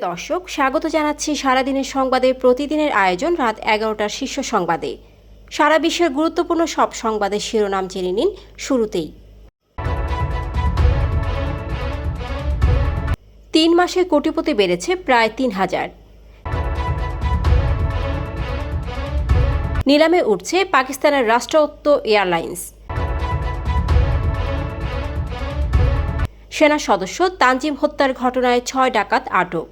দর্শক, স্বাগত জানাচ্ছি সারাদিনের সংবাদে প্রতিদিনের আয়োজন রাত 11টার শীর্ষ সংবাদে। সারা বিশ্বের গুরুত্বপূর্ণ সব সংবাদের শিরোনাম জেনে নিন শুরুতেই। 3 মাসে কোটিপতি বেড়েছে প্রায় 3000। নিলামে উঠছে পাকিস্তানের রাষ্ট্রায়ত্ত এয়ারলাইন্স। সেনা সদস্য তানজিম হত্যার ঘটনায় 6 ডাকাত আটক।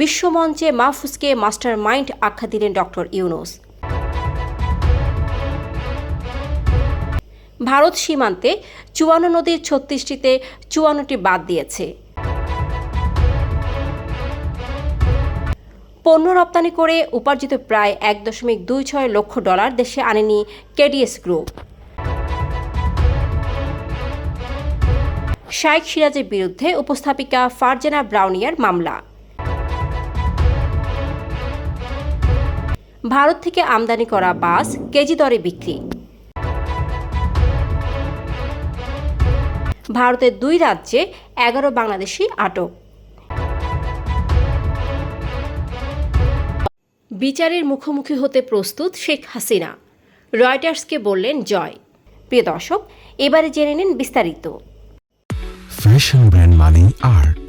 বিশ্বমঞ্চে মাহফুজকে মাস্টার মাইন্ড আখ্যা দিলেন ডক্টর ইউনূস। ভারত সীমান্তে 54 নদীর 36টিতে 54টি বাঁধ দিয়েছে। পণ্য রপ্তানি করে উপার্জিত প্রায় $1.26 লক্ষ দেশে আনেনি কেডিএস গ্রুপ। শাইখ সিরাজের বিরুদ্ধে উপস্থাপিকা ফারজানা ব্রাউনিয়ার মামলা। ভারত থেকে আমদানি করা বাস কেজি দরে বিক্রি। ভারতের 2 রাজ্যে 11 বাংলাদেশি আটক। বিচারের মুখোমুখি হতে প্রস্তুত শেখ হাসিনা, রয়টার্সকে বললেন জয়। প্রিয় দর্শক, এবারে জেনে নিন বিস্তারিত। ফ্যাশন ব্র্যান্ড মানে আর্ট।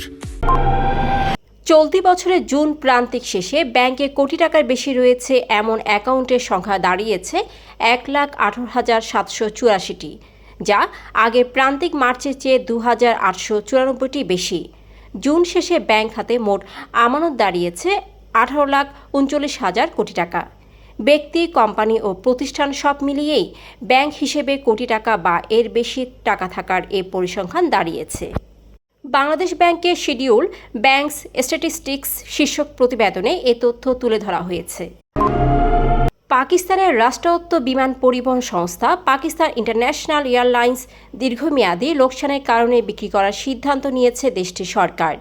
চলতি বছরের জুন প্রান্তিক শেষে ব্যাংকে কোটি টাকার বেশি রয়েছে এমন অ্যাকাউন্টের সংখ্যা দাঁড়িয়েছে 1,18,784টি, যা আগের প্রান্তিক মার্চের চেয়ে 2,894টি বেশি। জুন শেষে ব্যাংক খাতে মোট আমানত দাঁড়িয়েছে 18,39,000 কোটি টাকা। ব্যক্তি, কোম্পানি ও প্রতিষ্ঠান সব মিলিয়েই ব্যাংক হিসেবে কোটি টাকা বা এর বেশি টাকা থাকার এ পরিসংখ্যান দাঁড়িয়েছে। বাংলাদেশ ব্যাংকের শিডিউল ব্যাংকস স্ট্যাটিস্টিক্স শীর্ষক প্রতিবেদনে এ তথ্য তুলে ধরা হয়েছে। পাকিস্তানের রাষ্ট্রায়ত্ত বিমান পরিবহন সংস্থা পাকিস্তান ইন্টারন্যাশনাল এয়ারলাইন্স দীর্ঘমেয়াদী লোকসানের কারণে বিক্রি করার সিদ্ধান্ত নিয়েছে দেশটির সরকার।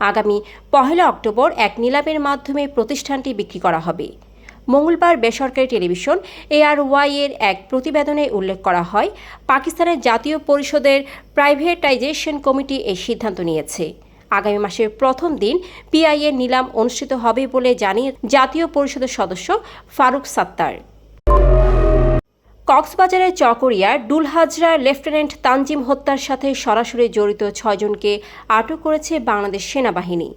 আগামী 1 অক্টোবর এক নিলামের মাধ্যমে প্রতিষ্ঠানটি বিক্রি করা হবে। মঙ্গলবার বেসরকারি টেলিভিশন ARY এর এক প্রতিবেদনে উল্লেখ করা হয়, পাকিস্তানের জাতীয় পরিষদের প্রাইভেটাইজেশন কমিটি এই সিদ্ধান্ত নিয়েছে। আগামী মাসের প্রথম দিন PI এর নিলাম অনুষ্ঠিত হবে বলে জানিয়ে জাতীয় পরিষদের সদস্য ফারুক সাত্তার। কক্সবাজারের চকরিয়ার ডুলহাজরার লেফটেন্যান্ট তানজিম হত্যার সাথে সরাসরি জড়িত 6 জনকে আটক করেছে বাংলাদেশ সেনাবাহিনী।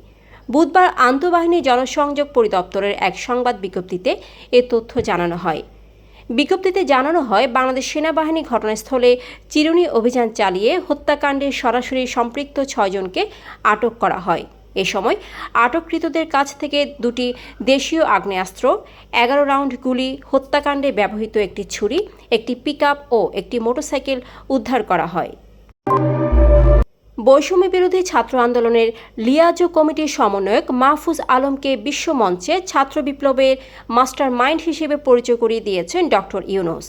বুধবার আন্তঃবাহিনী জনসংযোগ পরিদপ্তরের এক সংবাদ বিজ্ঞপ্তিতে এ তথ্য জানানো হয়। বিজ্ঞপ্তিতে জানানো হয়, বাংলাদেশ সেনাবাহিনী ঘটনাস্থলে চিরুনি অভিযান চালিয়ে হত্যাকাণ্ডে সরাসরি সম্পৃক্ত 6 জনকে আটক করা হয়। এ সময় আটককৃতদের কাছ থেকে 2টি দেশীয় আগ্নেয়াস্ত্র, 11 রাউন্ড গুলি, হত্যাকাণ্ডে ব্যবহৃত একটি ছুরি, একটি পিকআপ ও একটি মোটরসাইকেল উদ্ধার করা হয়। বৈষম্য বিরোধী ছাত্র আন্দোলনের লিয়াজো কমিটির সমন্বয়ক মাহফুজ আলমকে বিশ্বমঞ্চে ছাত্র বিপ্লবের মাস্টার মাইন্ড হিসেবে পরিচয় করিয়ে দিয়েছেন ডক্টর ইউনূস।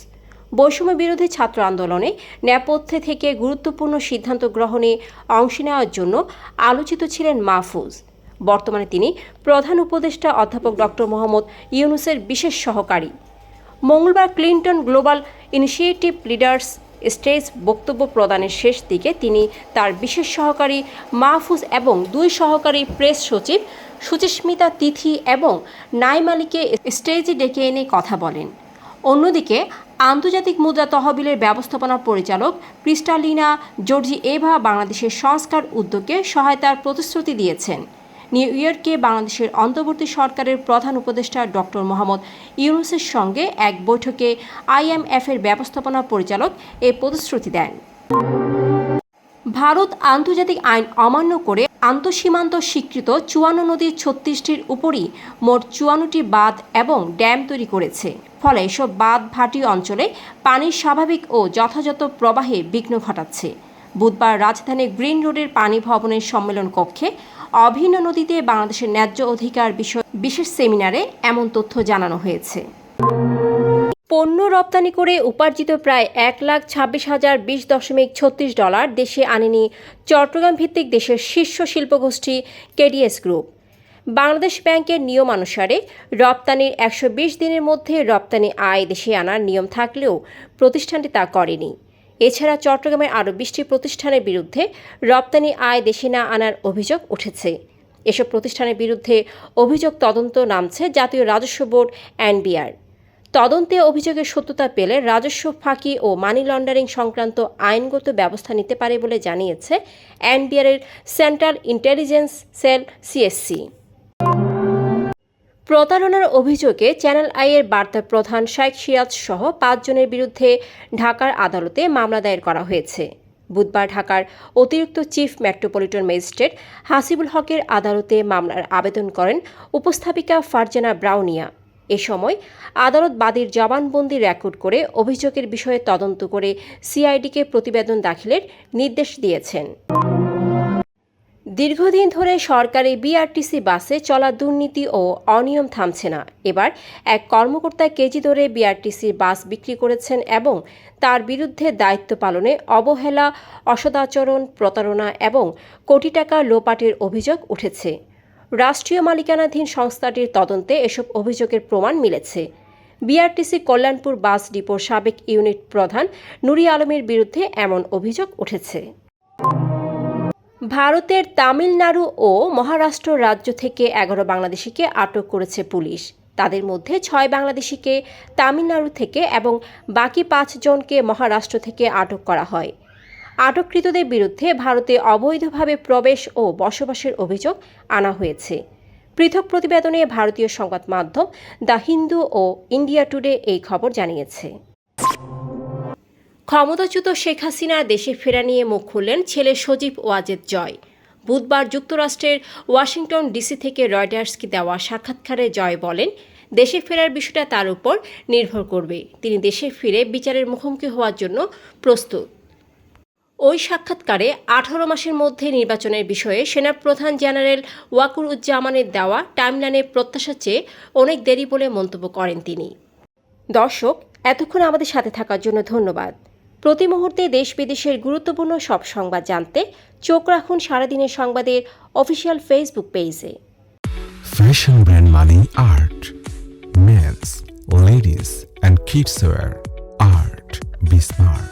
বৈষম্য বিরোধী ছাত্র আন্দোলনে নেপথ্যে থেকে গুরুত্বপূর্ণ সিদ্ধান্ত গ্রহণে অংশ নেওয়ার জন্য আলোচিত ছিলেন মাহফুজ। বর্তমানে তিনি প্রধান উপদেষ্টা অধ্যাপক ডক্টর মোহাম্মদ ইউনূসের বিশেষ সহকারী। মঙ্গলবার Clinton global initiative leaders stage বক্তব্য প্রদানের শেষ দিকে তিনি তার বিশেষ সহকারী মাহফুজ এবং 2 সহকারী প্রেস সচিব সুচিস্মিতা তিথি এবং নাইম আলীকে স্টেজে ডেকে এনে কথা বলেন। অন্যদিকে আন্তর্জাতিক মুদ্রা তহবিলের ব্যবস্থাপনা পরিচালক ক্রিস্টালিনা জর্জিয়েভা বাংলাদেশের সংস্কার উদ্যোগে সহায়তার প্রতিশ্রুতি দিয়েছেন। নিউ ইয়র্কে বাংলাদেশের অন্তর্বর্তী সরকারের প্রধান উপদেষ্টা ডক্টর মোহাম্মদ ইউনূসের সঙ্গে এক বৈঠকে IMF এর ব্যবস্থাপনা পরিচালক এ প্রতিশ্রুতি দেন। ভারত আন্তর্জাতিক আইন অমান্য করে আন্তঃসীমান্ত স্বীকৃত 54 নদীর 36টির উপরই মোট 54টি বাঁধ এবং ড্যাম তৈরি করেছে। ফলে এসব বাঁধ ভাটি অঞ্চলে পানির স্বাভাবিক ও যথাযথ প্রবাহে বিঘ্ন ঘটাচ্ছে। বুধবার রাজধানী গ্রিন রোডের পানি ভবনের সম্মেলন কক্ষে অভিন্ন নদীতে বাংলাদেশের ন্যায্য অধিকার বিষয় বিশেষ সেমিনারে এমন তথ্য জানানো হয়েছে। পণ্য রপ্তানি করে উপার্জিত প্রায় $1,26,020.36 দেশে আনেনি চট্টগ্রাম ভিত্তিক দেশের শীর্ষ শিল্পগোষ্ঠী কেডিএস গ্রুপ। বাংলাদেশ ব্যাংকের নিয়মানুসারে রপ্তানির 120 দিনের মধ্যে রপ্তানি আয় দেশে আনার নিয়ম থাকলেও প্রতিষ্ঠানটি তা করেনি। এছাড়া চট্টগ্রামের আরও 20টি প্রতিষ্ঠানের বিরুদ্ধে রপ্তানি আয় দেশে না আনার অভিযোগ উঠেছে। এসব প্রতিষ্ঠানের বিরুদ্ধে অভিযোগ তদন্ত নামছে জাতীয় রাজস্ব বোর্ড এনবিআর। তদন্তে অভিযোগের সত্যতা পেলে রাজস্ব ফাঁকি ও মানি লন্ডারিং সংক্রান্ত আইনগত ব্যবস্থা নিতে পারে বলে জানিয়েছে এনবিআরের সেন্ট্রাল ইন্টেলিজেন্স সেল সিএসসি। প্রতারণার অভিযোগে চ্যানেল আইয়ের বার্তা প্রধান শাইখ সিরাজ সহ 5 জনের বিরুদ্ধে ঢাকার আদালতে মামলা দায়ের করা হয়েছে। বুধবার ঢাকার অতিরিক্ত চিফ মেট্রোপলিটন ম্যাজিস্ট্রেট হাসিবুল হকের আদালতে মামলার আবেদন করেন উপস্থাপিকা ফারজানা ব্রাউনিয়া। এ সময় আদালত বাদীর জবানবন্দি রেকর্ড করে অভিযোগের বিষয়ে তদন্ত করে সিআইডিকে প্রতিবেদন দাখিলের নির্দেশ দিয়েছেন। দীর্ঘদিন ধরে সরকারি বিআরটিসি বাসে চলা দুর্নীতি ও অনিয়ম থামছে না। এবার এক কর্মকর্তা কেজি দরে বিআরটিসির বাস বিক্রি করেছেন এবং তার বিরুদ্ধে দায়িত্ব পালনে অবহেলা, অসদাচরণ, প্রতারণা এবং কোটি টাকা লোপাটের অভিযোগ উঠেছে। রাষ্ট্রীয় মালিকানাধীন সংস্থাটির তদন্তে এসব অভিযোগের প্রমাণ মিলেছে। বিআরটিসি কল্যাণপুর বাস ডিপোর সাবেক ইউনিট প্রধান নুরি আলমের বিরুদ্ধে এমন অভিযোগ উঠেছে। ভারতের তামিলনাড়ু ও মহারাষ্ট্র রাজ্য থেকে 11 বাংলাদেশিকে আটক করেছে পুলিশ। তাদের মধ্যে 6 বাংলাদেশিকে তামিলনাড়ু থেকে এবং বাকি 5 জনকে মহারাষ্ট্র থেকে আটক করা হয়। আটককৃতদের বিরুদ্ধে ভারতে অবৈধভাবে প্রবেশ ও বসবাসের অভিযোগ আনা হয়েছে। পৃথক প্রতিবেদনে ভারতীয় সংবাদ মাধ্যম দ্য হিন্দু ও ইন্ডিয়া টুডে এই খবর জানিয়েছে। ক্ষমতাচ্যুত শেখ হাসিনা দেশে ফেরা নিয়ে মুখ খুললেন ছেলে সজীব ওয়াজেদ জয়। বুধবার যুক্তরাষ্ট্রের ওয়াশিংটন ডিসি থেকে রয়টার্সকে দেওয়া সাক্ষাৎকারে জয় বলেন, দেশে ফেরার বিষয়টা তার উপর নির্ভর করবে। তিনি দেশে ফিরে বিচারের মুখোমুখি হওয়ার জন্য প্রস্তুত। ওই সাক্ষাৎকারে 18 মাসের মধ্যে নির্বাচনের বিষয়ে সেনাপ্রধান জেনারেল ওয়াকুরুজ্জামানের দেওয়া টাইমলাইনে প্রত্যাশা চেয়ে অনেক দেরি বলে মন্তব্য করেন তিনি। দর্শক, এতক্ষণ আমাদের সাথে থাকার জন্য ধন্যবাদ। প্রতি মুহূর্তে দেশ বিদেশের গুরুত্বপূর্ণ সব সংবাদ জানতে চোখ রাখুন সারাদিনের সংবাদের অফিসিয়াল ফেসবুক পেজে। Fashion brand money art. Men's, ladies and kids wear art. Be smart.